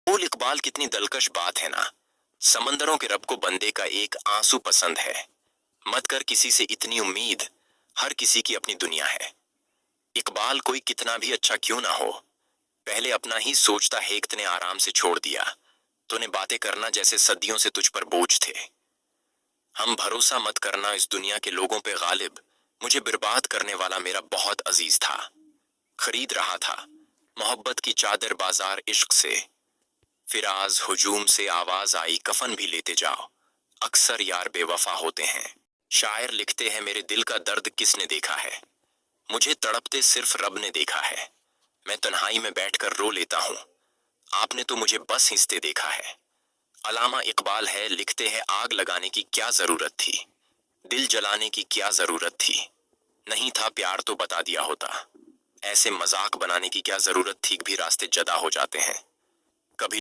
बोल इकबाल, कितनी दलकश बात है ना। समंदरों के रब को बंदे का एक आंसू पसंद है। मत कर किसी से इतनी उम्मीद, हर किसी की अपनी दुनिया है। इकबाल, कोई कितना भी अच्छा क्यों ना हो, पहले अपना ही सोचता है। तूने आराम से छोड़ दिया। तूने बातें करना जैसे सदियों से तुझ पर बोझ थे। हम भरोसा मत करना इस दुनिया के लोगों पे गालिब। मुझे बर्बाद करने वाला मेरा बहुत अजीज था। खरीद रहा था मोहब्बत की चादर बाजार इश्क से। फिर आज हुजूम से आवाज आई, कफन भी लेते जाओ। अक्सर यार बेवफा होते हैं। शायर लिखते हैं, मेरे दिल का दर्द किसने देखा है। मुझे तड़पते सिर्फ रब ने देखा है। मैं तन्हाई में बैठकर रो लेता हूँ। आपने तो मुझे बस हिंसते देखा है। अलामा इकबाल है, लिखते हैं, आग लगाने की क्या जरूरत थी, दिल जलाने की क्या जरूरत थी। नहीं था प्यार तो बता दिया होता। ऐसे मजाक बनाने की क्या जरूरत थी, भी रास्ते जदा हो जाते हैं।